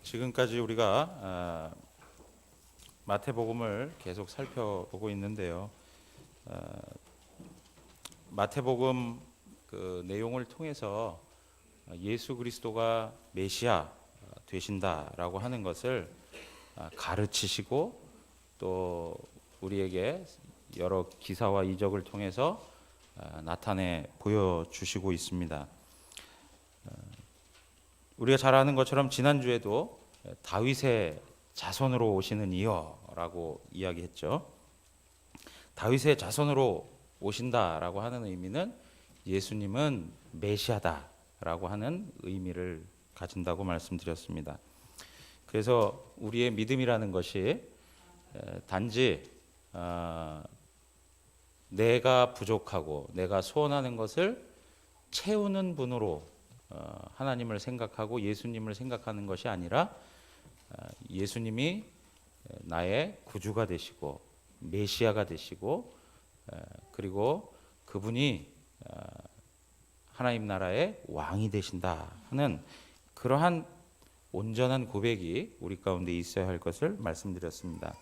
지금까지 우리가 마태복음을 계속 살펴보고 있는데요. 마태복음 그 내용을 통해서 예수 그리스도가 메시아 되신다라고 하는 것을 가르치시고 또 우리에게 여러 기사와 이적을 통해서 나타내 보여주시고 있습니다. 우리가 잘 아는 것처럼 지난주에도 다윗의 자손으로 오시는 이여라고 이야기했죠. 다윗의 자손으로 오신다라고 하는 의미는 예수님은 메시아다라고 하는 의미를 가진다고 말씀드렸습니다. 그래서 우리의 믿음이라는 것이 단지 내가 부족하고 내가 소원하는 것을 채우는 분으로 하나님을 생각하고 예수님을 생각하는 것이 아니라 예수님이 나의 구주가 되시고 메시아가 되시고 그리고 그분이 하나님 나라의 왕이 되신다 하는 그러한 온전한 고백이 우리 가운데 있어야 할 것을 말씀드렸습니다.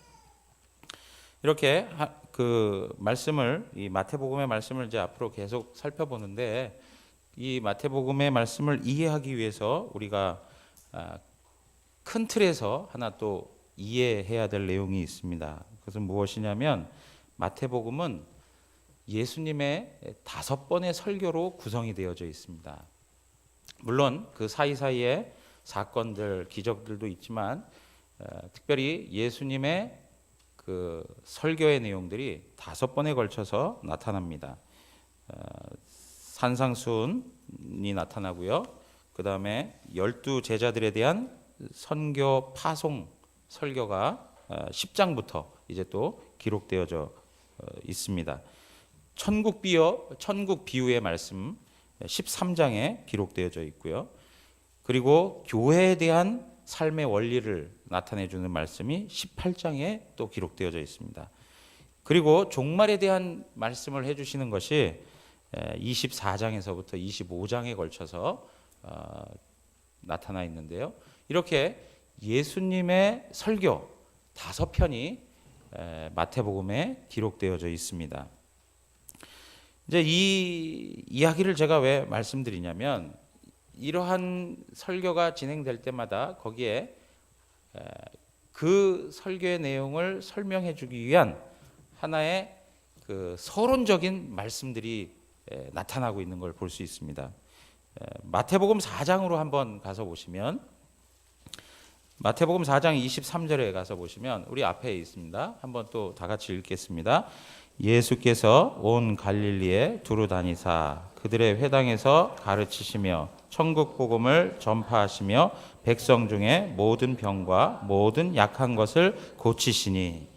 이렇게 그 말씀을 이 마태복음의 말씀을 이제 앞으로 계속 살펴보는데 이 마태복음의 말씀을 이해하기 위해서 우리가 큰 틀에서 하나 또 이해해야 될 내용이 있습니다. 그것은 무엇이냐면 마태복음은 예수님의 5번의 설교로 구성이 되어져 있습니다. 물론 그 사이사이에 사건들, 기적들도 있지만 특별히 예수님의 그 설교의 내용들이 5번에 걸쳐서 나타납니다. 산상수훈이 나타나고요. 그 다음에 12 제자들에 대한 선교 파송 설교가 10장부터 이제 또 기록되어져 있습니다. 천국 비유의 말씀 13장에 기록되어져 있고요. 그리고 교회에 대한 삶의 원리를 나타내주는 말씀이 18장에 또 기록되어져 있습니다. 그리고 종말에 대한 말씀을 해주시는 것이 24장에서부터 25장에 걸쳐서 나타나 있는데요. 이렇게 예수님의 설교 5편이 마태복음에 기록되어져 있습니다. 이제 이 이야기를 제가 왜 말씀드리냐면 이러한 설교가 진행될 때마다 거기에 그 설교의 내용을 설명해 주기 위한 하나의 그 서론적인 말씀들이 나타나고 있는 걸 볼 수 있습니다. 마태복음 4장으로 한번 가서 보시면 마태복음 4장 23절에 가서 보시면 우리 앞에 있습니다. 한번 또 다 같이 읽겠습니다. 예수께서 온 갈릴리에 두루 다니사 그들의 회당에서 가르치시며 천국 복음을 전파하시며 백성 중에 모든 병과 모든 약한 것을 고치시니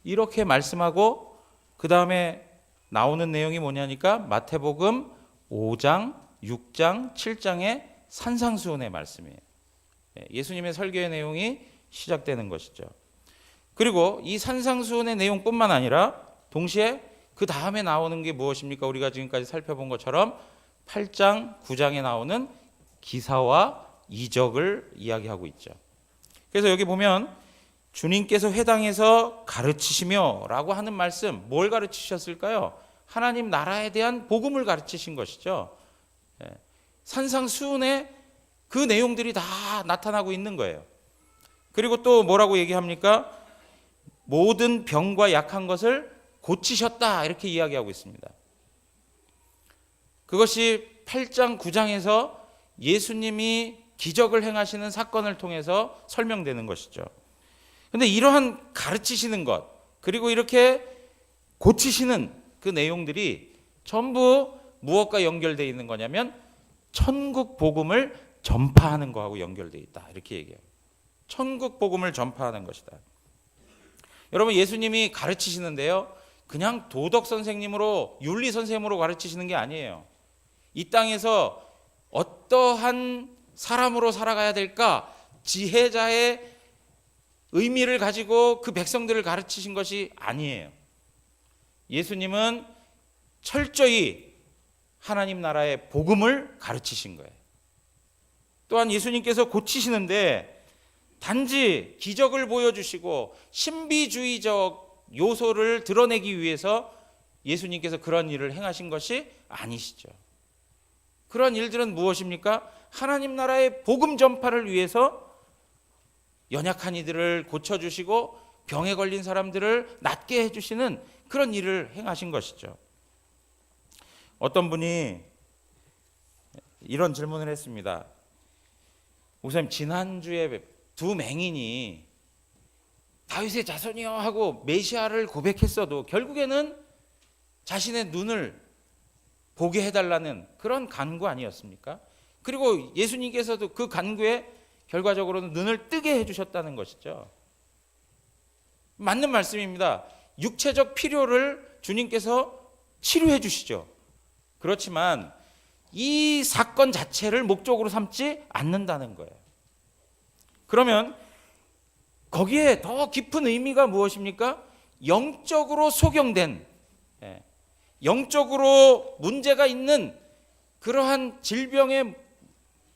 이렇게 말씀하고 그 다음에 나오는 내용이 뭐냐니까 마태복음 5장, 6장, 7장의 산상수훈의 말씀이에요. 예수님의 설교의 내용이 시작되는 것이죠. 그리고 이 산상수훈의 내용뿐만 아니라 동시에 그 다음에 나오는 게 무엇입니까? 우리가 지금까지 살펴본 것처럼 8장, 9장에 나오는 기사와 이적을 이야기하고 있죠. 그래서 여기 보면 주님께서 회당에서 가르치시며 라고 하는 말씀, 뭘 가르치셨을까요? 하나님 나라에 대한 복음을 가르치신 것이죠. 산상수훈에 그 내용들이 다 나타나고 있는 거예요. 그리고 또 뭐라고 얘기합니까? 모든 병과 약한 것을 고치셨다 이렇게 이야기하고 있습니다. 그것이 8장, 9장에서 예수님이 기적을 행하시는 사건을 통해서 설명되는 것이죠. 그런데 이러한 가르치시는 것 그리고 이렇게 고치시는 그 내용들이 전부 무엇과 연결되어 있는 거냐면 천국 복음을 전파하는 거하고 연결되어 있다 이렇게 얘기해요. 천국 복음을 전파하는 것이다. 여러분 예수님이 가르치시는데요. 그냥 도덕 선생님으로 윤리 선생님으로 가르치시는 게 아니에요. 이 땅에서 어떠한 사람으로 살아가야 될까 지혜자의 의미를 가지고 그 백성들을 가르치신 것이 아니에요. 예수님은 철저히 하나님 나라의 복음을 가르치신 거예요. 또한 예수님께서 고치시는데 단지 기적을 보여주시고 신비주의적 요소를 드러내기 위해서 예수님께서 그런 일을 행하신 것이 아니시죠. 그런 일들은 무엇입니까? 하나님 나라의 복음 전파를 위해서 연약한 이들을 고쳐주시고 병에 걸린 사람들을 낫게 해주시는 그런 일을 행하신 것이죠. 어떤 분이 이런 질문을 했습니다. 목사님, 지난주에 두 맹인이 다윗의 자손이여 하고 메시아를 고백했어도 결국에는 자신의 눈을 보게 해달라는 그런 간구 아니었습니까? 그리고 예수님께서도 그 간구에 결과적으로는 눈을 뜨게 해주셨다는 것이죠. 맞는 말씀입니다. 육체적 필요를 주님께서 치료해 주시죠. 그렇지만 이 사건 자체를 목적으로 삼지 않는다는 거예요. 그러면 거기에 더 깊은 의미가 무엇입니까? 영적으로 소경된, 영적으로 문제가 있는 그러한 질병의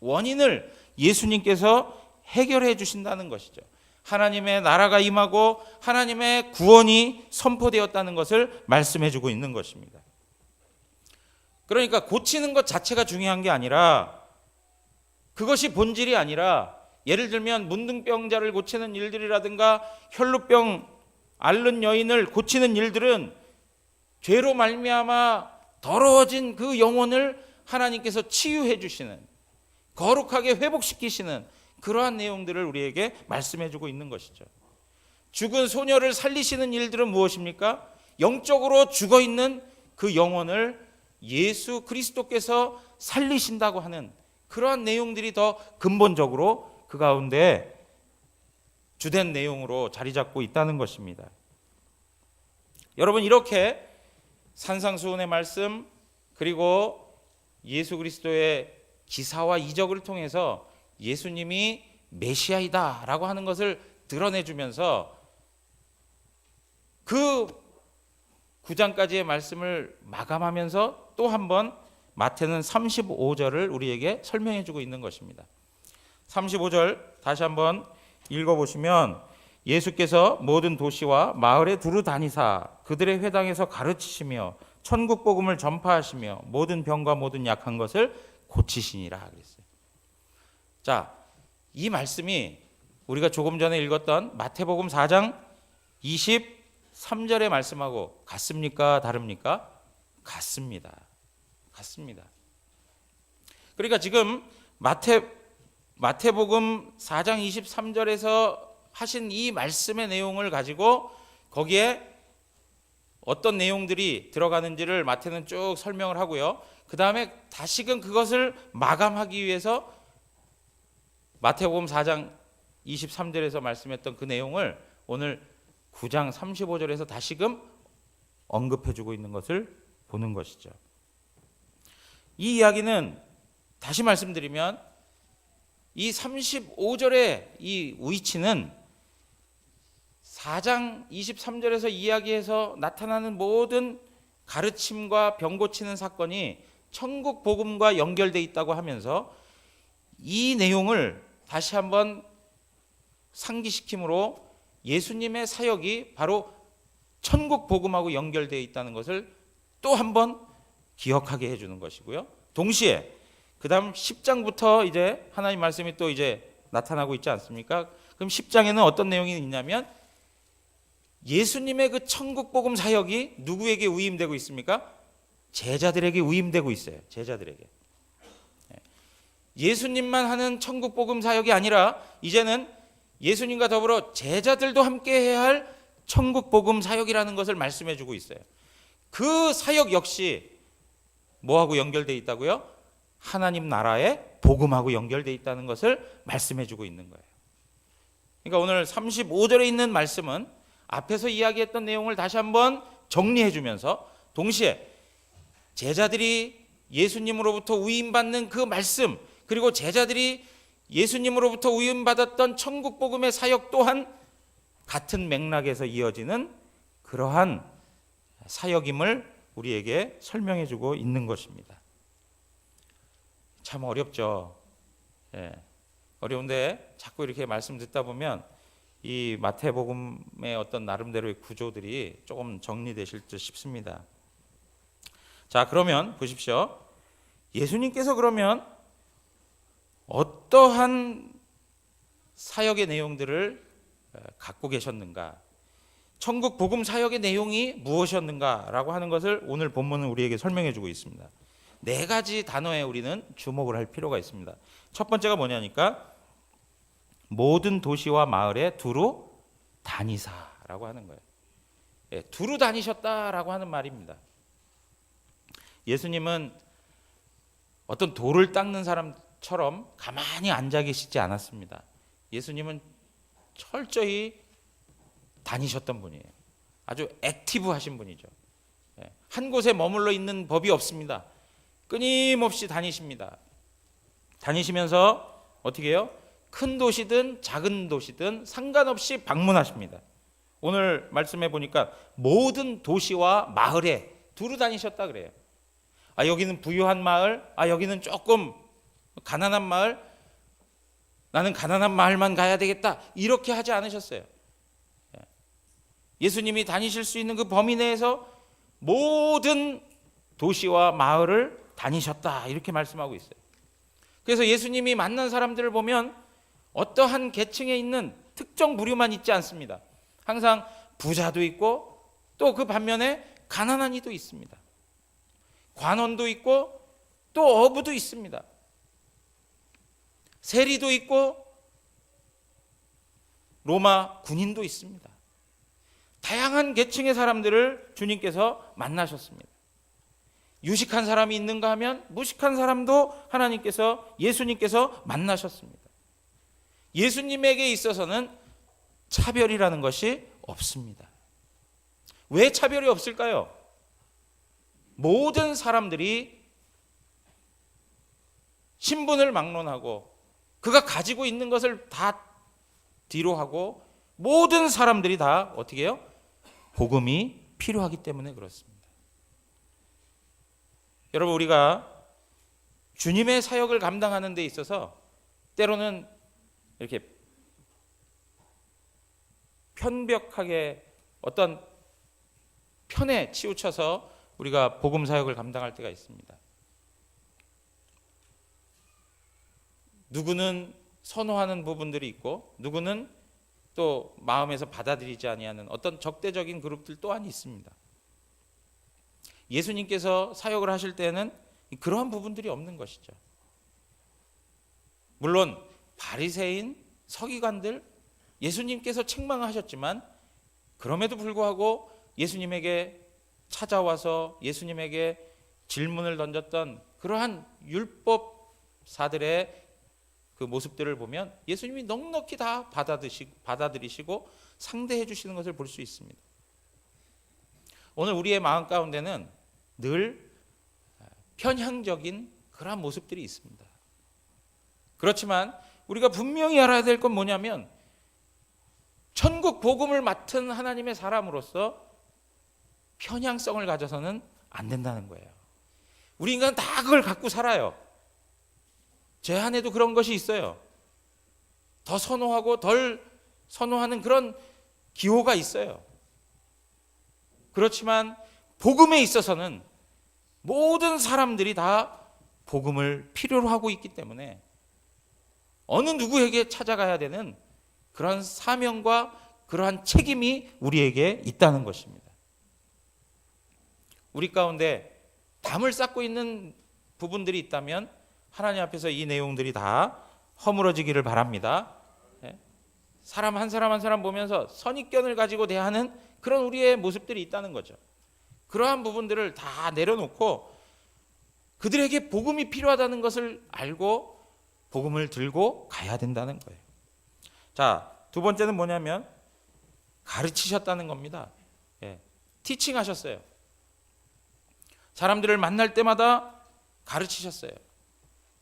원인을 예수님께서 해결해 주신다는 것이죠. 하나님의 나라가 임하고 하나님의 구원이 선포되었다는 것을 말씀해 주고 있는 것입니다. 그러니까 고치는 것 자체가 중요한 게 아니라, 그것이 본질이 아니라, 예를 들면 문둥병자를 고치는 일들이라든가 혈루병 앓는 여인을 고치는 일들은 죄로 말미암아 더러워진 그 영혼을 하나님께서 치유해 주시는, 거룩하게 회복시키시는 그러한 내용들을 우리에게 말씀해 주고 있는 것이죠. 죽은 소녀를 살리시는 일들은 무엇입니까? 영적으로 죽어 있는 그 영혼을 예수 그리스도께서 살리신다고 하는 그러한 내용들이 더 근본적으로 그 가운데 주된 내용으로 자리 잡고 있다는 것입니다. 여러분, 이렇게 산상수훈의 말씀, 그리고 예수 그리스도의 기사와 이적을 통해서 예수님이 메시아이다라고 하는 것을 드러내주면서 그 9장까지의 말씀을 마감하면서 또 한 번 마태는 35절을 우리에게 설명해 주고 있는 것입니다. 35절 다시 한번 읽어보시면, 예수께서 모든 도시와 마을에 두루 다니사 그들의 회당에서 가르치시며 천국 복음을 전파하시며 모든 병과 모든 약한 것을 고치시니라 그랬어요. 자, 이 말씀이 우리가 조금 전에 읽었던 마태복음 4장 23절의 말씀하고 같습니까? 다릅니까? 같습니다. 그러니까 지금 마태복음 4장 23절에서 하신 이 말씀의 내용을 가지고 거기에 어떤 내용들이 들어가는지를 마태는 쭉 설명을 하고요. 그 다음에 다시금 그것을 마감하기 위해서 마태복음 4장 23절에서 말씀했던 그 내용을 오늘 9장 35절에서 다시금 언급해주고 있는 것을 보는 것이죠. 이 이야기는 다시 말씀드리면 이 35절의 이 위치는 4장 23절에서 이야기해서 나타나는 모든 가르침과 병 고치는 사건이 천국 복음과 연결되어 있다고 하면서 이 내용을 다시 한번 상기시킴으로 예수님의 사역이 바로 천국 복음하고 연결되어 있다는 것을 또 한번 기억하게 해주는 것이고요. 동시에 그 다음 10장부터 이제 하나님 말씀이 또 이제 나타나고 있지 않습니까? 그럼 10장에는 어떤 내용이 있냐면 예수님의 그 천국 복음 사역이 누구에게 위임되고 있습니까? 제자들에게 위임되고 있어요. 제자들에게. 예수님만 하는 천국 복음 사역이 아니라 이제는 예수님과 더불어 제자들도 함께 해야 할 천국 복음 사역이라는 것을 말씀해 주고 있어요. 그 사역 역시 뭐하고 연결되어 있다고요? 하나님 나라의 복음하고 연결되어 있다는 것을 말씀해 주고 있는 거예요. 그러니까 오늘 35절에 있는 말씀은 앞에서 이야기했던 내용을 다시 한번 정리해 주면서 동시에 제자들이 예수님으로부터 위임받는 그 말씀, 그리고 제자들이 예수님으로부터 위임받았던 천국 복음의 사역 또한 같은 맥락에서 이어지는 그러한 사역임을 우리에게 설명해 주고 있는 것입니다. 참 어렵죠. 어려운데 자꾸 이렇게 말씀 듣다 보면 이 마태복음의 어떤 나름대로의 구조들이 조금 정리되실 듯 싶습니다. 자, 그러면 보십시오. 예수님께서 그러면 어떠한 사역의 내용들을 갖고 계셨는가, 천국 복음 사역의 내용이 무엇이었는가라고 하는 것을 오늘 본문은 우리에게 설명해 주고 있습니다. 네 가지 단어에 우리는 주목을 할 필요가 있습니다. 첫 번째가 뭐냐니까 모든 도시와 마을에 두루 다니사라고 하는 거예요. 예, 두루 다니셨다라고 하는 말입니다. 예수님은 어떤 돌을 닦는 사람처럼 가만히 앉아 계시지 않았습니다. 예수님은 철저히 다니셨던 분이에요. 아주 액티브하신 분이죠. 한 곳에 머물러 있는 법이 없습니다. 끊임없이 다니십니다. 다니시면서 어떻게 해요? 큰 도시든 작은 도시든 상관없이 방문하십니다. 오늘 말씀해 보니까 모든 도시와 마을에 두루 다니셨다 그래요. 아, 여기는 부유한 마을, 아, 여기는 조금 가난한 마을, 나는 가난한 마을만 가야 되겠다, 이렇게 하지 않으셨어요. 예수님이 다니실 수 있는 그 범위 내에서 모든 도시와 마을을 다니셨다, 이렇게 말씀하고 있어요. 그래서 예수님이 만난 사람들을 보면 어떠한 계층에 있는 특정 부류만 있지 않습니다. 항상 부자도 있고 또 그 반면에 가난한 이도 있습니다. 관원도 있고 또 어부도 있습니다. 세리도 있고 로마 군인도 있습니다. 다양한 계층의 사람들을 주님께서 만나셨습니다. 유식한 사람이 있는가 하면 무식한 사람도 하나님께서, 예수님께서 만나셨습니다. 예수님에게 있어서는 차별이라는 것이 없습니다. 왜 차별이 없을까요? 모든 사람들이 신분을 막론하고 그가 가지고 있는 것을 다 뒤로 하고 모든 사람들이 다 어떻게 해요? 복음이 필요하기 때문에 그렇습니다. 여러분, 우리가 주님의 사역을 감당하는 데 있어서 때로는 이렇게 편벽하게 어떤 편에 치우쳐서 우리가 복음 사역을 감당할 때가 있습니다. 누구는 선호하는 부분들이 있고 누구는 또 마음에서 받아들이지 아니하는 어떤 적대적인 그룹들 또한 있습니다. 예수님께서 사역을 하실 때는 그러한 부분들이 없는 것이죠. 물론 바리새인, 서기관들 예수님께서 책망하셨지만 그럼에도 불구하고 예수님에게 찾아와서 예수님에게 질문을 던졌던 그러한 율법사들의 그 모습들을 보면 예수님이 넉넉히 다 받아들이시고 상대해 주시는 것을 볼 수 있습니다. 오늘 우리의 마음 가운데는 늘 편향적인 그러한 모습들이 있습니다. 그렇지만 우리가 분명히 알아야 될 건 뭐냐면 천국 복음을 맡은 하나님의 사람으로서 편향성을 가져서는 안 된다는 거예요. 우리 인간은 다 그걸 갖고 살아요. 제 안에도 그런 것이 있어요. 더 선호하고 덜 선호하는 그런 기호가 있어요. 그렇지만 복음에 있어서는 모든 사람들이 다 복음을 필요로 하고 있기 때문에 어느 누구에게 찾아가야 되는 그런 사명과 그러한 책임이 우리에게 있다는 것입니다. 우리 가운데 담을 쌓고 있는 부분들이 있다면 하나님 앞에서 이 내용들이 다 허물어지기를 바랍니다. 사람 한 사람 한 사람 보면서 선입견을 가지고 대하는 그런 우리의 모습들이 있다는 거죠. 그러한 부분들을 다 내려놓고 그들에게 복음이 필요하다는 것을 알고 복음을 들고 가야 된다는 거예요. 자, 두 번째는 뭐냐면 가르치셨다는 겁니다. 티칭 하셨어요. 사람들을 만날 때마다 가르치셨어요.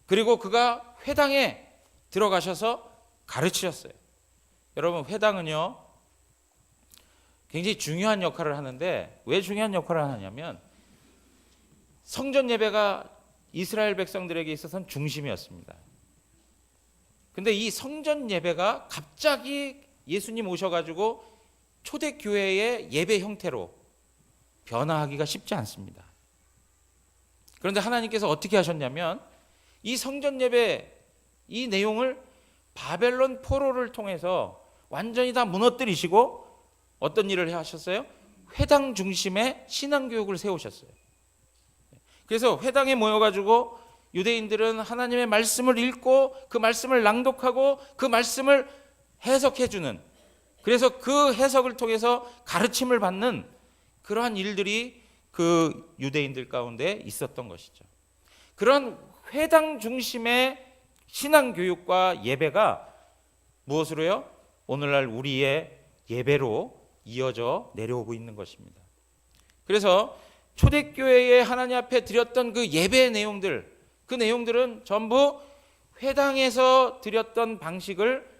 그리고 그가 회당에 들어가셔서 가르치셨어요. 여러분, 회당은요 굉장히 중요한 역할을 하는데 왜 중요한 역할을 하냐면 성전 예배가 이스라엘 백성들에게 있어서는 중심이었습니다. 근데 이 성전 예배가 갑자기 예수님 오셔가지고 초대교회의 예배 형태로 변화하기가 쉽지 않습니다. 그런데 하나님께서 어떻게 하셨냐면 이 성전 예배 이 내용을 바벨론 포로를 통해서 완전히 다 무너뜨리시고 어떤 일을 하셨어요? 회당 중심의 신앙교육을 세우셨어요. 그래서 회당에 모여가지고 유대인들은 하나님의 말씀을 읽고 그 말씀을 낭독하고 그 말씀을 해석해주는, 그래서 그 해석을 통해서 가르침을 받는 그러한 일들이 그 유대인들 가운데 있었던 것이죠. 그런 회당 중심의 신앙교육과 예배가 무엇으로요? 오늘날 우리의 예배로 이어져 내려오고 있는 것입니다. 그래서 초대교회에 하나님 앞에 드렸던 그 예배의 내용들, 그 내용들은 전부 회당에서 드렸던 방식을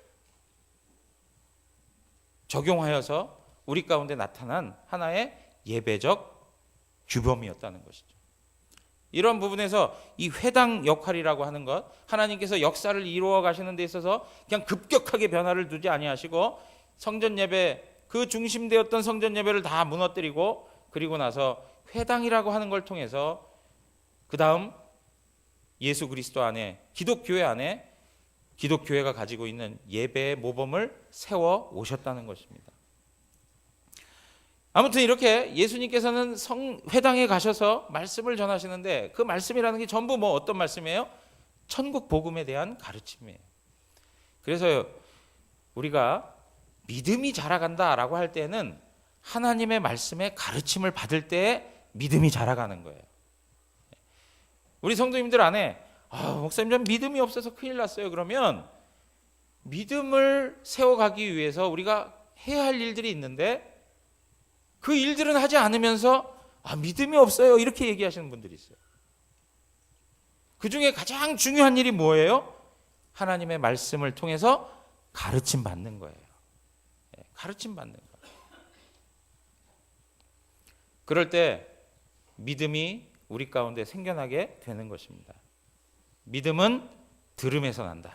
적용하여서 우리 가운데 나타난 하나의 예배적 규범이었다는 것이죠. 이런 부분에서 이 회당 역할이라고 하는 것, 하나님께서 역사를 이루어 가시는 데 있어서 그냥 급격하게 변화를 두지 아니하시고 성전 예배, 그 중심되었던 성전 예배를 다 무너뜨리고 그리고 나서 회당이라고 하는 걸 통해서 그 다음 예수 그리스도 안에, 기독교회 안에 기독교회가 가지고 있는 예배의 모범을 세워 오셨다는 것입니다. 아무튼 이렇게 예수님께서는 회당에 가셔서 말씀을 전하시는데 그 말씀이라는 게 전부 뭐 어떤 말씀이에요? 천국 복음에 대한 가르침이에요. 그래서 우리가 믿음이 자라간다라고 할 때는 하나님의 말씀의 가르침을 받을 때 믿음이 자라가는 거예요. 우리 성도님들 안에 목사님 전 믿음이 없어서 큰일 났어요. 그러면 믿음을 세워가기 위해서 우리가 해야 할 일들이 있는데 그 일들은 하지 않으면서 믿음이 없어요 이렇게 얘기하시는 분들이 있어요. 그 중에 가장 중요한 일이 뭐예요? 하나님의 말씀을 통해서 가르침 받는 거예요. 가르침 받는 거예요. 그럴 때 믿음이 우리 가운데 생겨나게 되는 것입니다. 믿음은 들음에서 난다.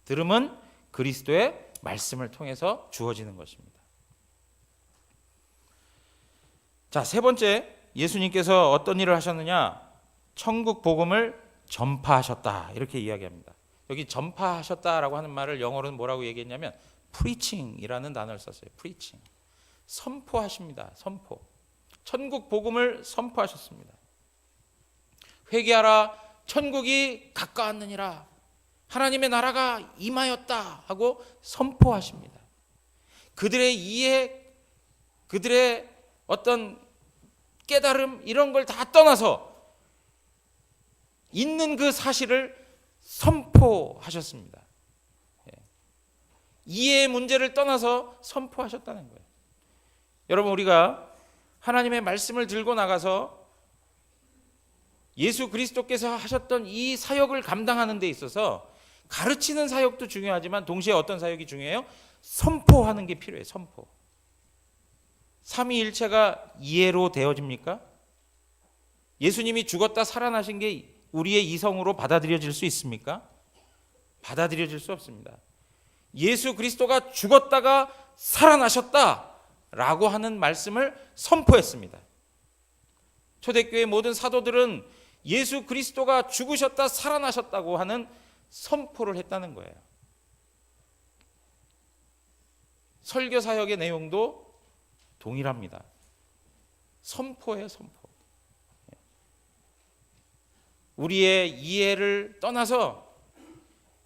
들음은 그리스도의 말씀을 통해서 주어지는 것입니다. 자, 세 번째, 예수님께서 어떤 일을 하셨느냐? 천국 복음을 전파하셨다 이렇게 이야기합니다. 여기 전파하셨다라고 하는 말을 영어로는 뭐라고 얘기했냐면 preaching이라는 단어를 썼어요. preaching. 선포하십니다. 선포. 천국 복음을 선포하셨습니다. 회개하라, 천국이 가까웠느니라, 하나님의 나라가 임하였다 하고 선포하십니다. 그들의 이해, 그들의 어떤 깨달음 이런 걸 다 떠나서 있는 그 사실을 선포하셨습니다. 이해의 문제를 떠나서 선포하셨다는 거예요. 여러분, 우리가 하나님의 말씀을 들고 나가서 예수 그리스도께서 하셨던 이 사역을 감당하는 데 있어서 가르치는 사역도 중요하지만 동시에 어떤 사역이 중요해요? 선포하는 게 필요해요. 선포. 삼위일체가 이해로 되어집니까? 예수님이 죽었다 살아나신 게 우리의 이성으로 받아들여질 수 있습니까? 받아들여질 수 없습니다. 예수 그리스도가 죽었다가 살아나셨다라고 하는 말씀을 선포했습니다. 초대교회 모든 사도들은 예수 그리스도가 죽으셨다 살아나셨다고 하는 선포를 했다는 거예요. 설교 사역의 내용도 동일합니다. 선포예요, 선포. 우리의 이해를 떠나서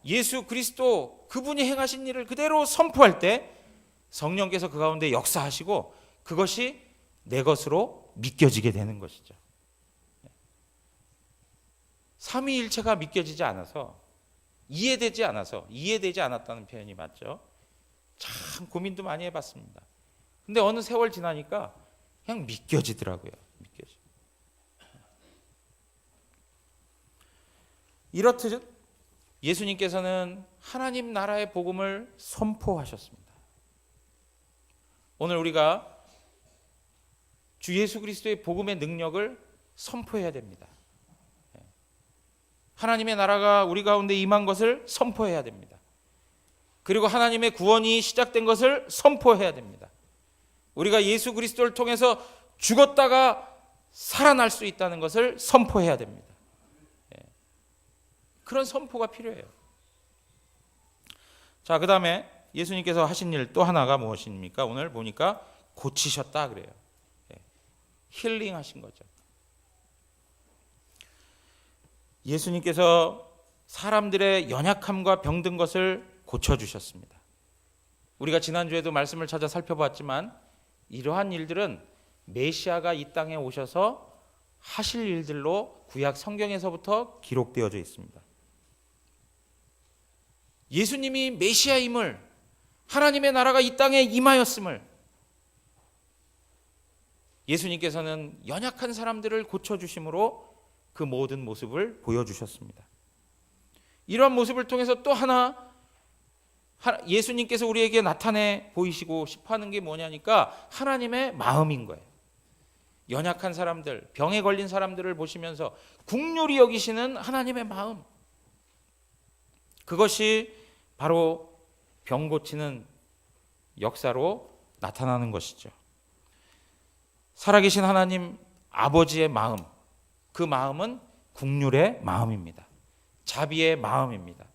예수 그리스도 그분이 행하신 일을 그대로 선포할 때 성령께서 그 가운데 역사하시고 그것이 내 것으로 믿겨지게 되는 것이죠. 삼위일체가 믿겨지지 않아서, 이해되지 않았다는 표현이 맞죠. 참 고민도 많이 해봤습니다. 근데 어느 세월 지나니까 그냥 믿겨지더라고요. 이렇듯 예수님께서는 하나님 나라의 복음을 선포하셨습니다. 오늘 우리가 주 예수 그리스도의 복음의 능력을 선포해야 됩니다. 하나님의 나라가 우리 가운데 임한 것을 선포해야 됩니다. 그리고 하나님의 구원이 시작된 것을 선포해야 됩니다. 우리가 예수 그리스도를 통해서 죽었다가 살아날 수 있다는 것을 선포해야 됩니다. 그런 선포가 필요해요. 자, 그 다음에 예수님께서 하신 일 또 하나가 무엇입니까? 오늘 보니까 고치셨다 그래요. 힐링 하신 거죠. 예수님께서 사람들의 연약함과 병든 것을 고쳐주셨습니다. 우리가 지난주에도 말씀을 찾아 살펴봤지만 이러한 일들은 메시아가 이 땅에 오셔서 하실 일들로 구약 성경에서부터 기록되어져 있습니다. 예수님이 메시아임을, 하나님의 나라가 이 땅에 임하였음을, 예수님께서는 연약한 사람들을 고쳐주심으로 그 모든 모습을 보여주셨습니다. 이러한 모습을 통해서 또 하나 예수님께서 우리에게 나타내 보이시고 싶어하는 게 뭐냐니까 하나님의 마음인 거예요. 연약한 사람들, 병에 걸린 사람들을 보시면서 긍휼히 여기시는 하나님의 마음, 그것이 바로 병 고치는 역사로 나타나는 것이죠. 살아계신 하나님 아버지의 마음, 그 마음은 긍휼의 마음입니다. 자비의 마음입니다.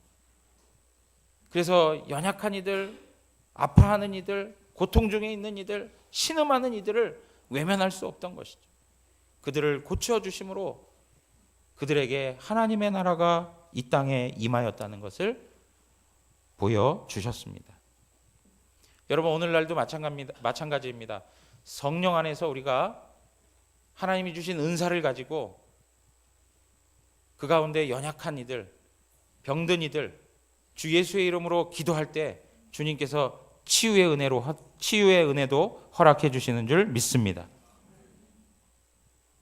그래서 연약한 이들, 아파하는 이들, 고통 중에 있는 이들, 신음하는 이들을 외면할 수 없던 것이죠. 그들을 고쳐주심으로 그들에게 하나님의 나라가 이 땅에 임하였다는 것을 보여주셨습니다. 여러분, 오늘날도 마찬가지입니다. 성령 안에서 우리가 하나님이 주신 은사를 가지고 그 가운데 연약한 이들, 병든 이들, 주 예수의 이름으로 기도할 때 주님께서 치유의 은혜도 허락해 주시는 줄 믿습니다.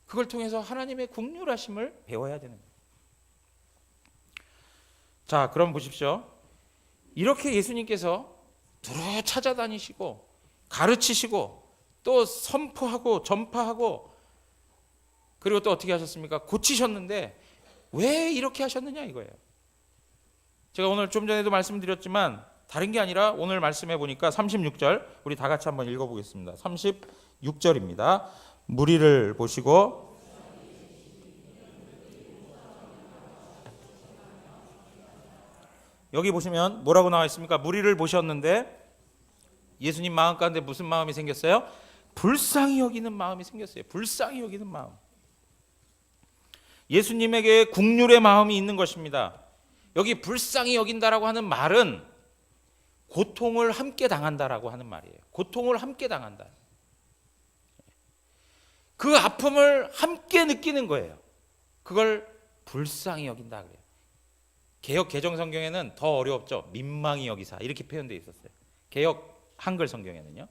그걸 통해서 하나님의 긍휼하심을 배워야 되는 거예요. 자, 그럼 보십시오. 이렇게 예수님께서 두루 찾아다니시고 가르치시고 또 선포하고 전파하고 그리고 또 어떻게 하셨습니까? 고치셨는데 왜 이렇게 하셨느냐 이거예요. 제가 오늘 좀 전에도 말씀드렸지만 다른 게 아니라 오늘 말씀해 보니까 36절 우리 다 같이 한번 읽어보겠습니다. 36절입니다. 무리를 보시고 여기 보시면 뭐라고 나와 있습니까? 무리를 보셨는데 예수님 마음 가운데 무슨 마음이 생겼어요? 불쌍히 여기는 마음이 생겼어요. 불쌍히 여기는 마음. 예수님에게 긍휼의 마음이 있는 것입니다. 여기 불쌍히 여긴다라고 하는 말은 고통을 함께 당한다라고 하는 말이에요. 고통을 함께 당한다. 그 아픔을 함께 느끼는 거예요. 그걸 불쌍히 여긴다 그래요. 개역 개정 성경에는 더 어렵죠. 민망히 여기사 이렇게 표현되어 있었어요. 개역 한글 성경에는요.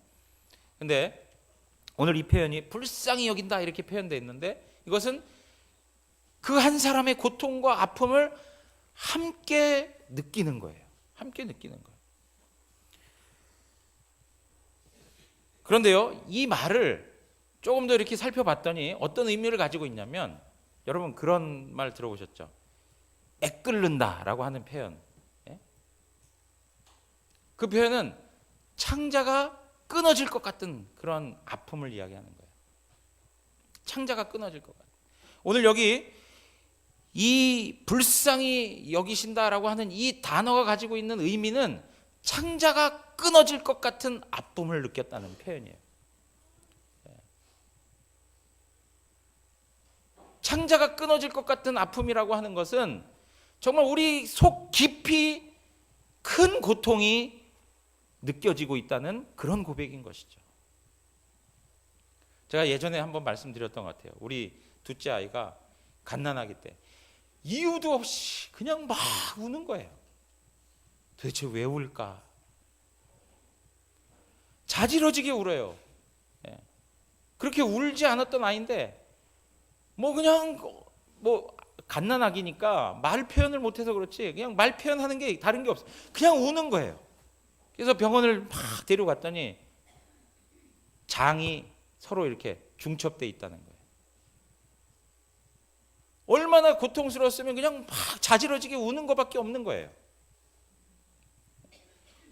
근데 오늘 이 표현이 불쌍히 여긴다 이렇게 표현되어 있는데 이것은 그 한 사람의 고통과 아픔을 함께 느끼는 거예요. 함께 느끼는 거예요. 그런데요, 이 말을 조금 더 이렇게 살펴봤더니 어떤 의미를 가지고 있냐면 여러분 그런 말 들어보셨죠? 애끓는다라고 하는 표현. 그 표현은 창자가 끊어질 것 같은 그런 아픔을 이야기하는 거예요. 창자가 끊어질 것 같은. 오늘 여기 이 불쌍히 여기신다라고 하는 이 단어가 가지고 있는 의미는 창자가 끊어질 것 같은 아픔을 느꼈다는 표현이에요. 창자가 끊어질 것 같은 아픔이라고 하는 것은 정말 우리 속 깊이 큰 고통이 느껴지고 있다는 그런 고백인 것이죠. 제가 예전에 한번 말씀드렸던 것 같아요. 우리 둘째 아이가 갓난아기 때 이유도 없이 그냥 막 우는 거예요. 도대체 왜 울까? 자지러지게 울어요. 그렇게 울지 않았던 아이인데 그냥 갓난아기니까 말 표현을 못해서 그렇지 그냥 말 표현하는 게 다른 게 없어요. 그냥 우는 거예요. 그래서 병원을 막 데려갔더니 장이 서로 이렇게 중첩돼 있다는 거예요. 얼마나 고통스러웠으면 그냥 막 자지러지게 우는 것밖에 없는 거예요.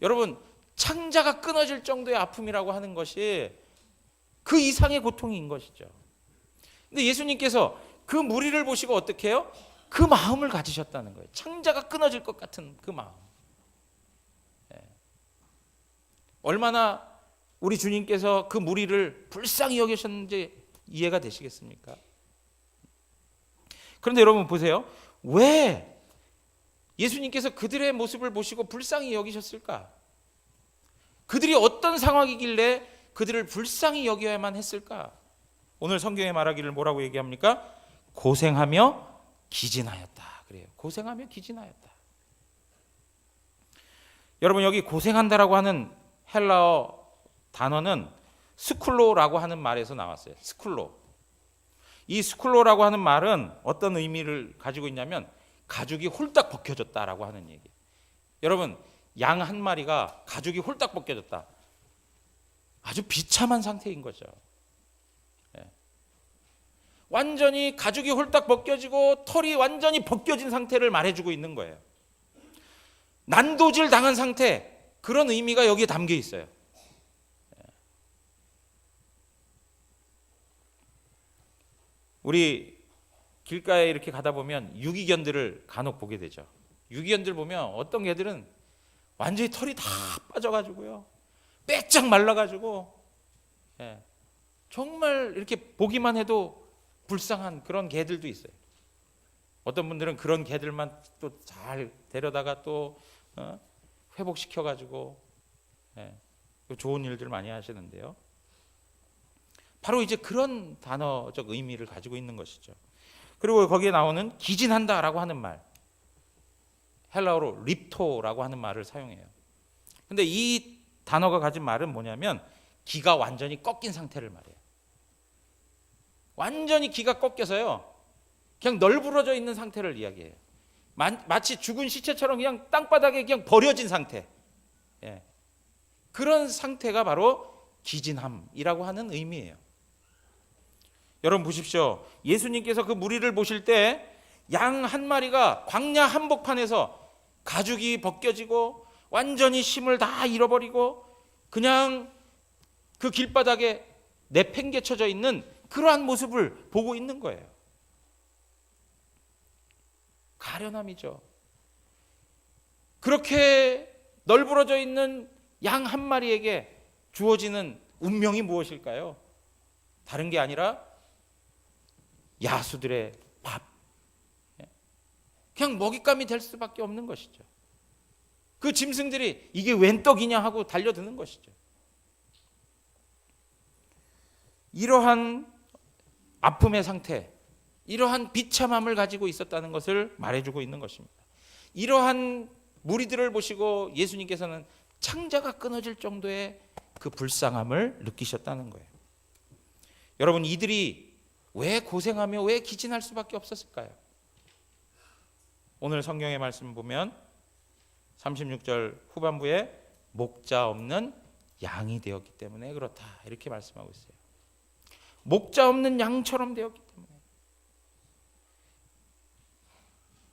여러분, 창자가 끊어질 정도의 아픔이라고 하는 것이 그 이상의 고통인 것이죠. 근데 예수님께서 그 무리를 보시고 어떻게 해요? 그 마음을 가지셨다는 거예요. 창자가 끊어질 것 같은 그 마음. 얼마나 우리 주님께서 그 무리를 불쌍히 여기셨는지 이해가 되시겠습니까? 그런데 여러분 보세요. 왜 예수님께서 그들의 모습을 보시고 불쌍히 여기셨을까? 그들이 어떤 상황이길래 그들을 불쌍히 여겨야만 했을까? 오늘 성경에 말하기를 뭐라고 얘기합니까? 고생하며 기진하였다. 그래요. 고생하며 기진하였다. 여러분, 여기 고생한다라고 하는 헬라어 단어는 스쿨로라고 하는 말에서 나왔어요. 스쿨로. 이 스쿨로라고 하는 말은 어떤 의미를 가지고 있냐면 가죽이 홀딱 벗겨졌다라고 하는 얘기예요. 여러분, 양 한 마리가 가죽이 홀딱 벗겨졌다. 아주 비참한 상태인 거죠. 완전히 가죽이 홀딱 벗겨지고 털이 완전히 벗겨진 상태를 말해주고 있는 거예요. 난도질 당한 상태, 그런 의미가 여기에 담겨 있어요. 우리 길가에 이렇게 가다 보면 유기견들을 간혹 보게 되죠. 유기견들 보면 어떤 개들은 완전히 털이 다 빠져가지고요, 빼짝 말라가지고, 정말 이렇게 보기만 해도 불쌍한 그런 개들도 있어요. 어떤 분들은 그런 개들만 또 잘 데려다가 또 회복시켜가지고 좋은 일들 많이 하시는데요. 바로 이제 그런 단어적 의미를 가지고 있는 것이죠. 그리고 거기에 나오는 기진한다라고 하는 말, 헬라어로 립토라고 하는 말을 사용해요. 근데 이 단어가 가진 말은 뭐냐면 기가 완전히 꺾인 상태를 말해요. 완전히 기가 꺾여서요, 그냥 널브러져 있는 상태를 이야기해요. 마치 죽은 시체처럼 그냥 땅바닥에 그냥 버려진 상태. 그런 상태가 바로 기진함이라고 하는 의미예요. 여러분 보십시오. 예수님께서 그 무리를 보실 때 양 한 마리가 광야 한복판에서 가죽이 벗겨지고 완전히 힘을 다 잃어버리고 그냥 그 길바닥에 내팽개쳐져 있는 그러한 모습을 보고 있는 거예요. 가련함이죠. 그렇게 널브러져 있는 양 한 마리에게 주어지는 운명이 무엇일까요? 다른 게 아니라 야수들의 밥, 그냥 먹잇감이 될 수밖에 없는 것이죠. 그 짐승들이 이게 웬 떡이냐 하고 달려드는 것이죠. 이러한 아픔의 상태, 이러한 비참함을 가지고 있었다는 것을 말해주고 있는 것입니다. 이러한 무리들을 보시고 예수님께서는 창자가 끊어질 정도의 그 불쌍함을 느끼셨다는 거예요. 여러분, 이들이 왜 고생하며 왜 기진할 수밖에 없었을까요? 오늘 성경의 말씀 보면 36절 후반부에 목자 없는 양이 되었기 때문에 그렇다, 이렇게 말씀하고 있어요. 목자 없는 양처럼 되었기 때문에,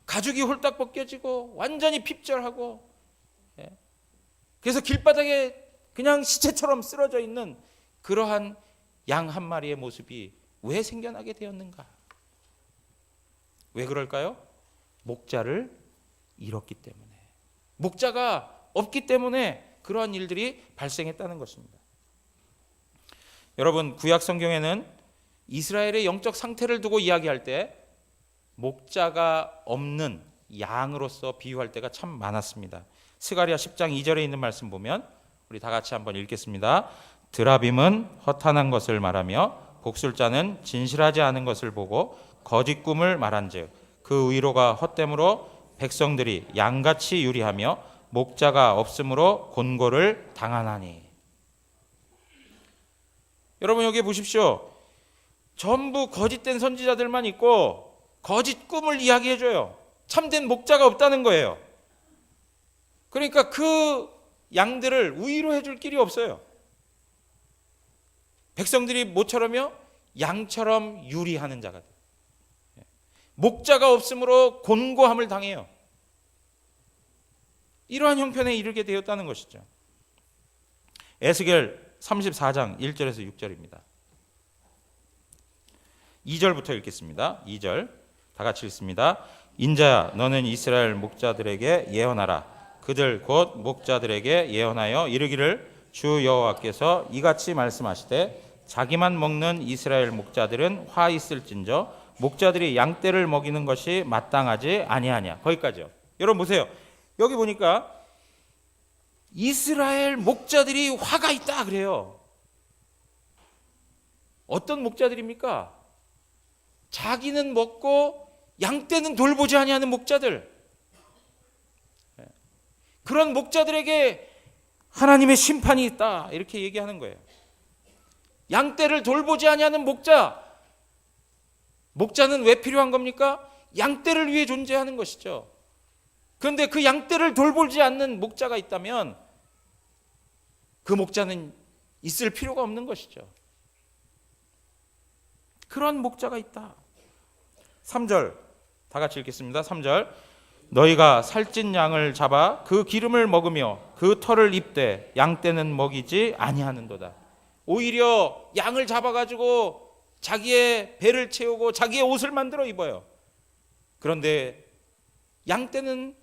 가죽이 홀딱 벗겨지고 완전히 핍절하고, 그래서 길바닥에 그냥 시체처럼 쓰러져 있는 그러한 양 한 마리의 모습이 왜 생겨나게 되었는가? 왜 그럴까요? 목자를 잃었기 때문에, 목자가 없기 때문에 그러한 일들이 발생했다는 것입니다. 여러분, 구약 성경에는 이스라엘의 영적 상태를 두고 이야기할 때 목자가 없는 양으로서 비유할 때가 참 많았습니다. 스가랴 10장 2절에 있는 말씀 보면 우리 다 같이 한번 읽겠습니다. 드라빔은 허탄한 것을 말하며 복술자는 진실하지 않은 것을 보고 거짓 꿈을 말한즉 그 의로가 헛됨으로 백성들이 양같이 유리하며 목자가 없으므로 곤고를 당하나니. 여러분, 여기 보십시오. 전부 거짓된 선지자들만 있고 거짓 꿈을 이야기해줘요. 참된 목자가 없다는 거예요. 그러니까 그 양들을 우위로 해줄 길이 없어요. 백성들이 모처럼요 양처럼 유리하는 자가 돼요. 목자가 없으므로 곤고함을 당해요. 이러한 형편에 이르게 되었다는 것이죠. 에스겔 34장 1절에서 6절입니다. 2절부터 읽겠습니다. 2절 다 같이 읽습니다. 인자야 너는 이스라엘 목자들에게 예언하라. 그들 곧 목자들에게 예언하여 이르기를 주 여호와께서 이같이 말씀하시되 자기만 먹는 이스라엘 목자들은 화 있을진저 목자들이 양떼를 먹이는 것이 마땅하지 아니하냐. 거기까지요. 여러분 보세요. 여기 보니까 이스라엘 목자들이 화가 있다 그래요. 어떤 목자들입니까? 자기는 먹고 양떼는 돌보지 아니하는 목자들. 그런 목자들에게 하나님의 심판이 있다 이렇게 얘기하는 거예요. 양떼를 돌보지 아니하는 목자는 왜 필요한 겁니까? 양떼를 위해 존재하는 것이죠. 그런데 그 양떼를 돌보지 않는 목자가 있다면 그 목자는 있을 필요가 없는 것이죠. 그런 목자가 있다. 3절 다 같이 읽겠습니다. 3절 너희가 살찐 양을 잡아 그 기름을 먹으며 그 털을 입되 양떼는 먹이지 아니하는도다. 오히려 양을 잡아가지고 자기의 배를 채우고 자기의 옷을 만들어 입어요. 그런데 양떼는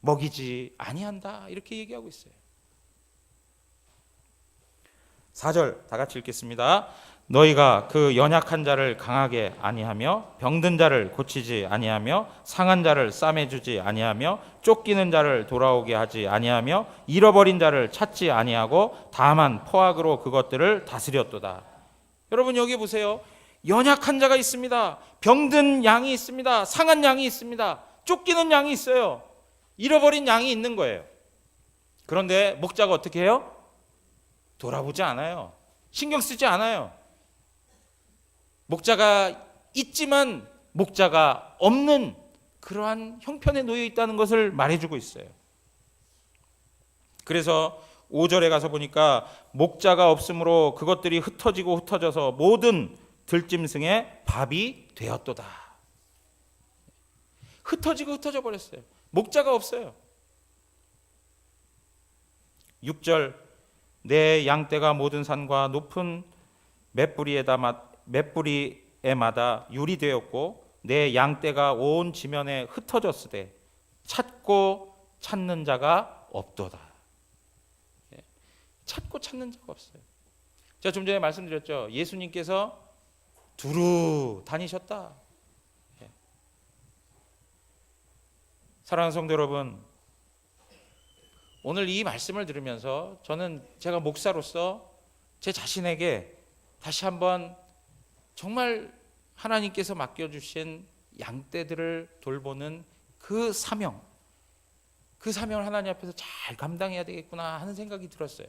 먹이지 아니한다 이렇게 얘기하고 있어요. 4절 다 같이 읽겠습니다. 너희가 그 연약한 자를 강하게 아니하며 병든 자를 고치지 아니하며 상한 자를 싸매주지 아니하며 쫓기는 자를 돌아오게 하지 아니하며 잃어버린 자를 찾지 아니하고 다만 포악으로 그것들을 다스렸도다. 여러분 여기 보세요. 연약한 자가 있습니다. 병든 양이 있습니다. 상한 양이 있습니다. 쫓기는 양이 있어요. 잃어버린 양이 있는 거예요. 그런데 목자가 어떻게 해요? 돌아보지 않아요. 신경 쓰지 않아요. 목자가 있지만 목자가 없는 그러한 형편에 놓여 있다는 것을 말해주고 있어요. 그래서 5절에 가서 보니까 목자가 없으므로 그것들이 흩어지고 흩어져서 모든 들짐승의 밥이 되었도다. 흩어지고 흩어져 버렸어요. 목자가 없어요. 6절 내 양떼가 모든 산과 높은 맷뿌리에마다 유리 되었고 내 양떼가 온 지면에 흩어졌으되 찾고 찾는 자가 없도다. 찾고 찾는 자가 없어요. 제가 좀 전에 말씀드렸죠. 예수님께서 두루 다니셨다. 사랑하는 성도 여러분, 오늘 이 말씀을 들으면서 저는 제가 목사로서 제 자신에게 다시 한번 정말 하나님께서 맡겨주신 양떼들을 돌보는 그 사명을 하나님 앞에서 잘 감당해야 되겠구나 하는 생각이 들었어요.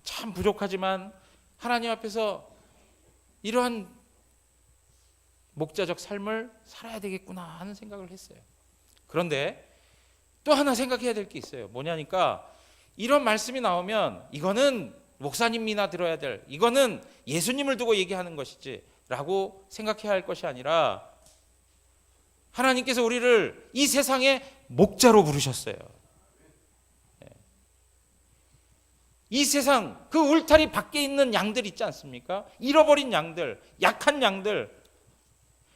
참 부족하지만 하나님 앞에서 이러한 목자적 삶을 살아야 되겠구나 하는 생각을 했어요. 그런데 또 하나 생각해야 될 게 있어요. 뭐냐니까 이런 말씀이 나오면 이거는 목사님이나 들어야 될, 이거는 예수님을 두고 얘기하는 것이지 라고 생각해야 할 것이 아니라 하나님께서 우리를 이 세상의 목자로 부르셨어요. 이 세상 그 울타리 밖에 있는 양들 있지 않습니까? 잃어버린 양들, 약한 양들,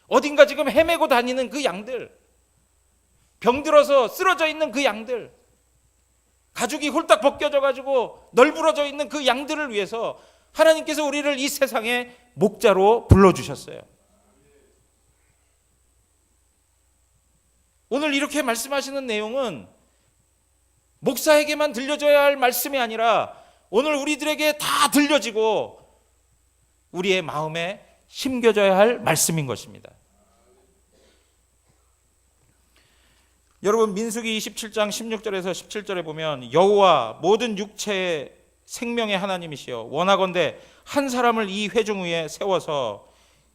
어딘가 지금 헤매고 다니는 그 양들, 병들어서 쓰러져 있는 그 양들, 가죽이 홀딱 벗겨져 가지고 널브러져 있는 그 양들을 위해서 하나님께서 우리를 이 세상의 목자로 불러주셨어요. 오늘 이렇게 말씀하시는 내용은 목사에게만 들려줘야 할 말씀이 아니라 오늘 우리들에게 다 들려지고 우리의 마음에 심겨져야 할 말씀인 것입니다. 여러분 민수기 27장 16절에서 17절에 보면 여호와 모든 육체의 생명의 하나님이시여 원하건대 한 사람을 이 회중 위에 세워서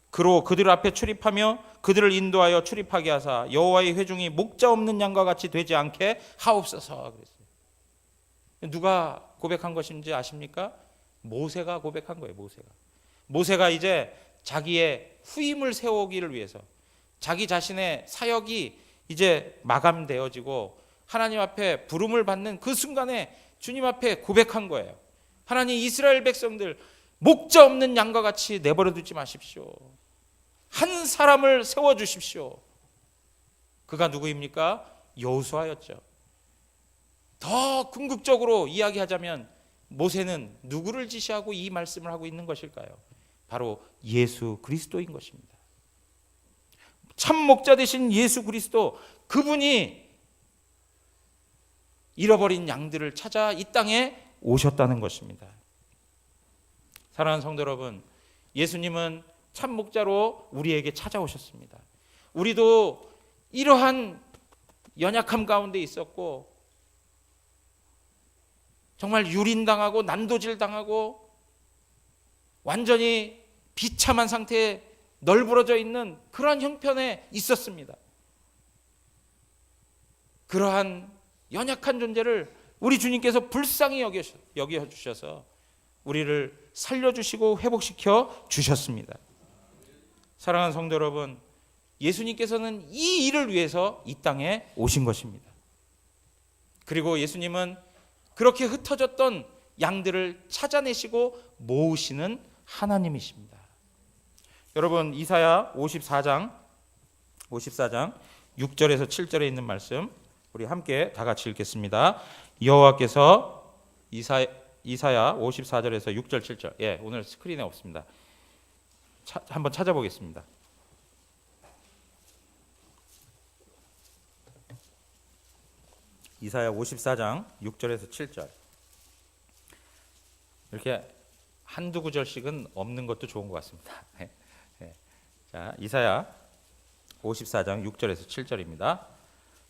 그로 그들 앞에 출입하며 그들을 인도하여 출입하게 하사 여호와의 회중이 목자 없는 양과 같이 되지 않게 하옵소서 그랬어요. 누가 고백한 것인지 아십니까? 모세가 고백한 거예요. 모세가 이제 자기의 후임을 세우기를 위해서 자기 자신의 사역이 이제 마감되어지고 하나님 앞에 부름을 받는 그 순간에 주님 앞에 고백한 거예요. 하나님, 이스라엘 백성들 목자 없는 양과 같이 내버려 두지 마십시오. 한 사람을 세워주십시오. 그가 누구입니까? 여호수아였죠. 더 궁극적으로 이야기하자면 모세는 누구를 지시하고 이 말씀을 하고 있는 것일까요? 바로 예수 그리스도인 것입니다. 참 목자 되신 예수 그리스도, 그분이 잃어버린 양들을 찾아 이 땅에 오셨다는 것입니다. 사랑하는 성도 여러분, 예수님은 참 목자로 우리에게 찾아오셨습니다. 우리도 이러한 연약함 가운데 있었고 정말 유린당하고 난도질당하고 완전히 비참한 상태에 널브러져 있는 그러한 형편에 있었습니다. 그러한 연약한 존재를 우리 주님께서 불쌍히 여겨주셔서 우리를 살려주시고 회복시켜 주셨습니다. 사랑하는 성도 여러분, 예수님께서는 이 일을 위해서 이 땅에 오신 것입니다. 그리고 예수님은 그렇게 흩어졌던 양들을 찾아내시고 모으시는 하나님이십니다. 여러분, 이사야 54장 6절에서 7절에 있는 말씀 우리 함께 다 같이 읽겠습니다. 여호와께서 이사야 54절에서 6절 7절, 오늘 스크린에 없습니다. 한번 찾아보겠습니다. 이사야 54장 6절에서 7절. 이렇게 한두 구절씩은 없는 것도 좋은 것 같습니다. 자, 이사야 54장 6절에서 7절입니다.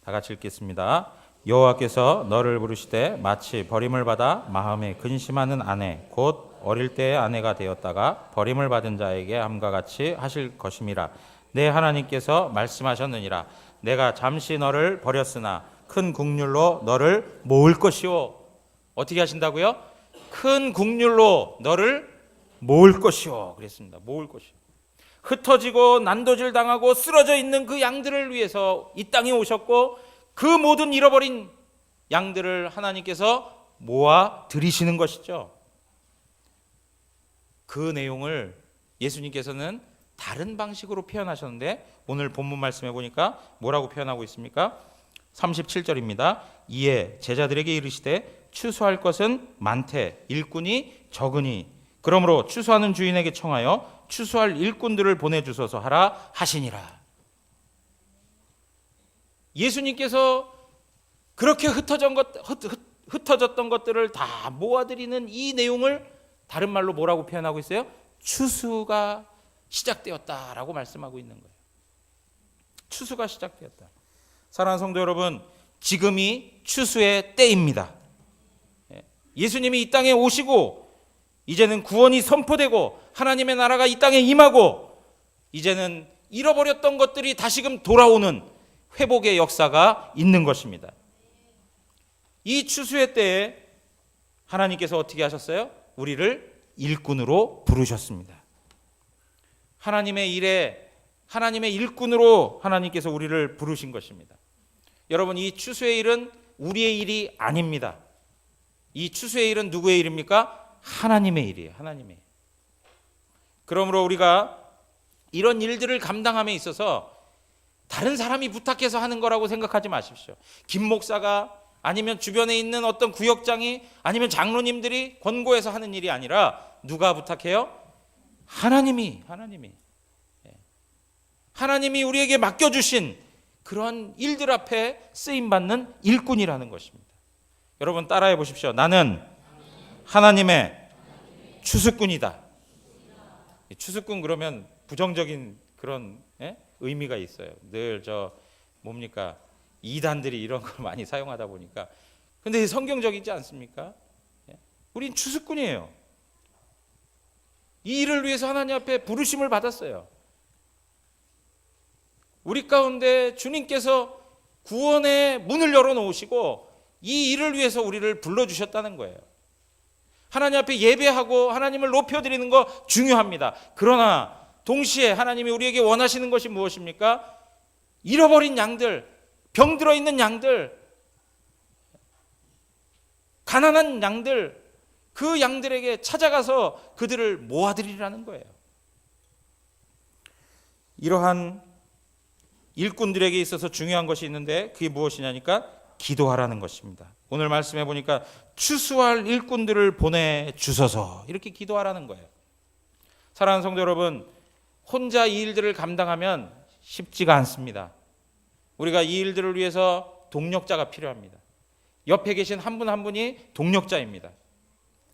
다 같이 읽겠습니다. 여호와께서 너를 부르시되 마치 버림을 받아 마음에 근심하는 아내 곧 어릴 때의 아내가 되었다가 버림을 받은 자에게 함과 같이 하실 것임이라. 내 하나님께서 말씀하셨느니라. 내가 잠시 너를 버렸으나 큰 국률로 너를 모을 것이오. 어떻게 하신다고요? 큰 국률로 너를 모을 것이오. 그랬습니다. 모을 것이오. 흩어지고 난도질 당하고 쓰러져 있는 그 양들을 위해서 이 땅에 오셨고, 그 모든 잃어버린 양들을 하나님께서 모아 들이시는 것이죠. 그 내용을 예수님께서는 다른 방식으로 표현하셨는데 오늘 본문 말씀해 보니까 뭐라고 표현하고 있습니까? 37절입니다. 이에 제자들에게 이르시되 추수할 것은 많되 일꾼이 적으니 그러므로 추수하는 주인에게 청하여 추수할 일꾼들을 보내주소서 하라 하시니라. 예수님께서 그렇게 흩어졌던 것들을 다 모아드리는 이 내용을 다른 말로 뭐라고 표현하고 있어요? 추수가 시작되었다라고 말씀하고 있는 거예요. 추수가 시작되었다. 사랑하는 성도 여러분, 지금이 추수의 때입니다. 예수님이 이 땅에 오시고 이제는 구원이 선포되고 하나님의 나라가 이 땅에 임하고 이제는 잃어버렸던 것들이 다시금 돌아오는 회복의 역사가 있는 것입니다. 이 추수의 때에 하나님께서 어떻게 하셨어요? 우리를 일꾼으로 부르셨습니다. 하나님의 일에 하나님의 일꾼으로 하나님께서 우리를 부르신 것입니다. 여러분, 이 추수의 일은 우리의 일이 아닙니다. 이 추수의 일은 누구의 일입니까? 하나님의 일이에요. 하나님의. 그러므로 우리가 이런 일들을 감당함에 있어서 다른 사람이 부탁해서 하는 거라고 생각하지 마십시오. 김 목사가 아니면 주변에 있는 어떤 구역장이 아니면 장로님들이 권고해서 하는 일이 아니라 누가 부탁해요? 하나님이 우리에게 맡겨주신 그런 일들 앞에 쓰임받는 일꾼이라는 것입니다. 여러분 따라해 보십시오. 나는 하나님의 추수꾼이다. 추수꾼 그러면 부정적인 그런 의미가 있어요. 늘 뭡니까? 이단들이 이런 걸 많이 사용하다 보니까. 근데 성경적이지 않습니까? 우린 추수꾼이에요. 이 일을 위해서 하나님 앞에 부르심을 받았어요. 우리 가운데 주님께서 구원의 문을 열어놓으시고 이 일을 위해서 우리를 불러주셨다는 거예요. 하나님 앞에 예배하고 하나님을 높여드리는 거 중요합니다. 그러나 동시에 하나님이 우리에게 원하시는 것이 무엇입니까? 잃어버린 양들, 병들어 있는 양들, 가난한 양들, 그 양들에게 찾아가서 그들을 모아드리라는 거예요. 이러한 일꾼들에게 있어서 중요한 것이 있는데 그게 무엇이냐니까 기도하라는 것입니다. 오늘 말씀해 보니까 추수할 일꾼들을 보내주소서 이렇게 기도하라는 거예요. 사랑하는 성도 여러분, 혼자 이 일들을 감당하면 쉽지가 않습니다. 우리가 이 일들을 위해서 동력자가 필요합니다. 옆에 계신 한 분 한 분이 동력자입니다.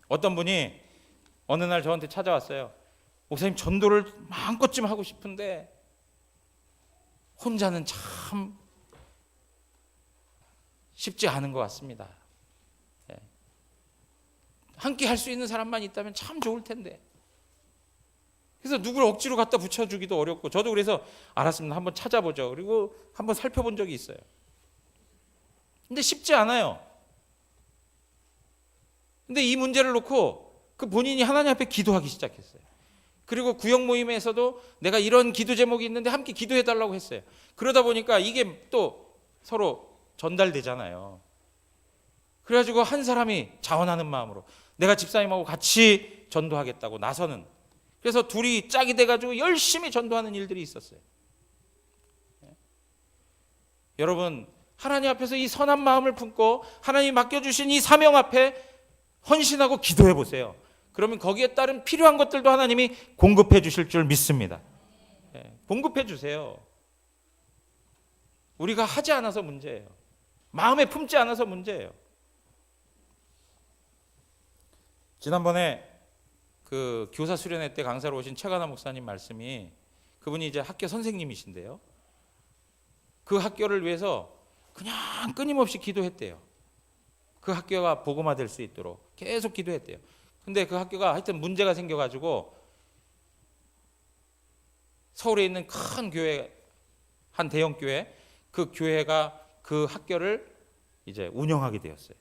어떤 분이 어느 날 저한테 찾아왔어요. 목사님, 전도를 마음껏 좀 하고 싶은데 혼자는 참 쉽지 않은 것 같습니다. 함께 할 수 있는 사람만 있다면 참 좋을 텐데. 그래서 누구를 억지로 갖다 붙여주기도 어렵고, 저도 그래서 알았습니다. 한번 찾아보죠. 그리고 한번 살펴본 적이 있어요. 근데 쉽지 않아요. 근데 이 문제를 놓고 그 본인이 하나님 앞에 기도하기 시작했어요. 그리고 구역 모임에서도 내가 이런 기도 제목이 있는데 함께 기도해달라고 했어요. 그러다 보니까 이게 또 서로 전달되잖아요. 그래가지고 한 사람이 자원하는 마음으로 내가 집사님하고 같이 전도하겠다고 나서는, 그래서 둘이 짝이 돼가지고 열심히 전도하는 일들이 있었어요. 여러분, 하나님 앞에서 이 선한 마음을 품고 하나님이 맡겨주신 이 사명 앞에 헌신하고 기도해 보세요. 그러면 거기에 따른 필요한 것들도 하나님이 공급해 주실 줄 믿습니다. 공급해 주세요. 우리가 하지 않아서 문제예요. 마음에 품지 않아서 문제예요. 지난번에 그 교사 수련회 때 강사로 오신 최가나 목사님 말씀이, 그분이 이제 학교 선생님이신데요. 그 학교를 위해서 그냥 끊임없이 기도했대요. 그 학교가 복음화될 수 있도록 계속 기도했대요. 근데 그 학교가 하여튼 문제가 생겨가지고 서울에 있는 큰 교회, 한 대형 교회, 그 교회가 그 학교를 이제 운영하게 되었어요.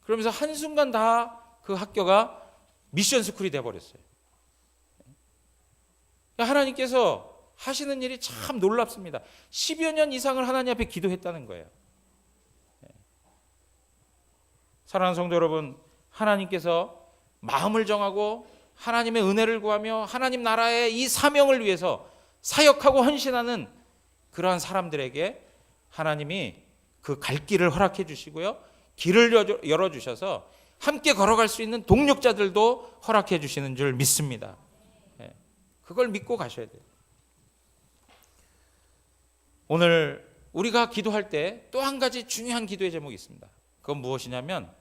그러면서 한순간 다 그 학교가 미션 스쿨이 돼버렸어요. 하나님께서 하시는 일이 참 놀랍습니다. 10여 년 이상을 하나님 앞에 기도했다는 거예요. 사랑하는 성도 여러분, 하나님께서 마음을 정하고 하나님의 은혜를 구하며 하나님 나라의 이 사명을 위해서 사역하고 헌신하는 그러한 사람들에게 하나님이 그 갈 길을 허락해 주시고요, 길을 열어주셔서 함께 걸어갈 수 있는 동력자들도 허락해 주시는 줄 믿습니다. 그걸 믿고 가셔야 돼요. 오늘 우리가 기도할 때 또 한 가지 중요한 기도의 제목이 있습니다. 그건 무엇이냐면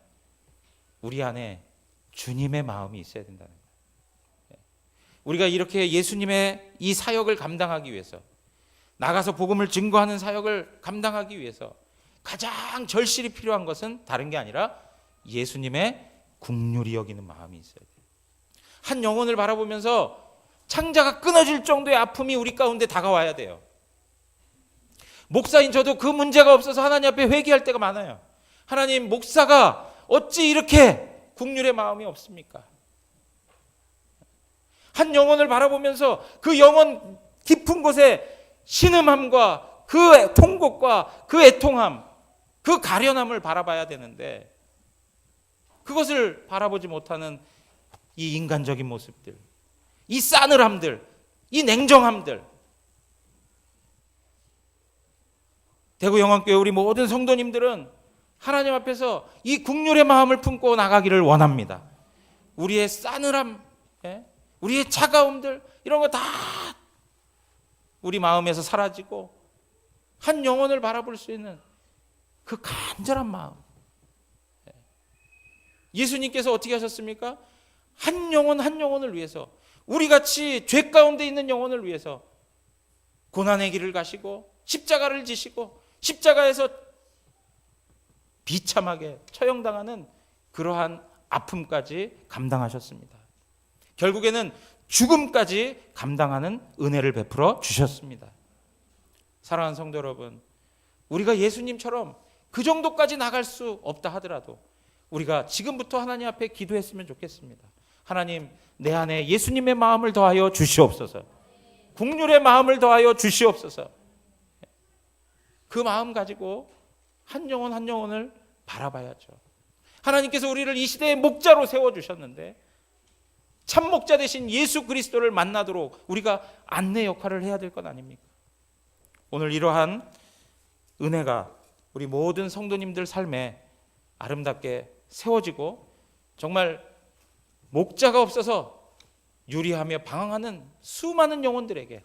우리 안에 주님의 마음이 있어야 된다는 거예요. 우리가 이렇게 예수님의 이 사역을 감당하기 위해서, 나가서 복음을 증거하는 사역을 감당하기 위해서 가장 절실히 필요한 것은 다른 게 아니라 예수님의 긍휼히 여기는 마음이 있어야 돼요. 한 영혼을 바라보면서 창자가 끊어질 정도의 아픔이 우리 가운데 다가와야 돼요. 목사인 저도 그 문제가 없어서 하나님 앞에 회개할 때가 많아요. 하나님, 목사가 어찌 이렇게 긍휼의 마음이 없습니까? 한 영혼을 바라보면서 그 영혼 깊은 곳에 신음함과 그 통곡과 그 애통함, 그 가련함을 바라봐야 되는데 그것을 바라보지 못하는 이 인간적인 모습들, 이 싸늘함들, 이 냉정함들, 대구 영안교회 우리 모든 성도님들은 하나님 앞에서 이 긍휼의 마음을 품고 나가기를 원합니다. 우리의 싸늘함, 우리의 차가움들, 이런 거 다 우리 마음에서 사라지고 한 영혼을 바라볼 수 있는 그 간절한 마음. 예수님께서 어떻게 하셨습니까? 한 영혼 한 영혼을 위해서, 우리같이 죄 가운데 있는 영혼을 위해서 고난의 길을 가시고 십자가를 지시고 십자가에서 비참하게 처형당하는 그러한 아픔까지 감당하셨습니다. 결국에는 죽음까지 감당하는 은혜를 베풀어 주셨습니다. 사랑하는 성도 여러분, 우리가 예수님처럼 그 정도까지 나갈 수 없다 하더라도 우리가 지금부터 하나님 앞에 기도했으면 좋겠습니다. 하나님, 내 안에 예수님의 마음을 더하여 주시옵소서. 긍휼의 마음을 더하여 주시옵소서. 그 마음 가지고 한 영혼 한 영혼을 바라봐야죠. 하나님께서 우리를 이 시대의 목자로 세워주셨는데 참 목자 되신 예수 그리스도를 만나도록 우리가 안내 역할을 해야 될 것 아닙니까? 오늘 이러한 은혜가 우리 모든 성도님들 삶에 아름답게 세워지고 정말 목자가 없어서 유리하며 방황하는 수많은 영혼들에게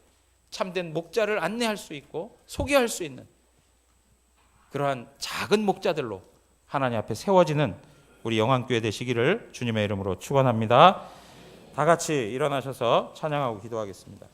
참된 목자를 안내할 수 있고 소개할 수 있는 그러한 작은 목자들로 하나님 앞에 세워지는 우리 영안교회 되시기를 주님의 이름으로 축원합니다. 다 같이 일어나셔서 찬양하고 기도하겠습니다.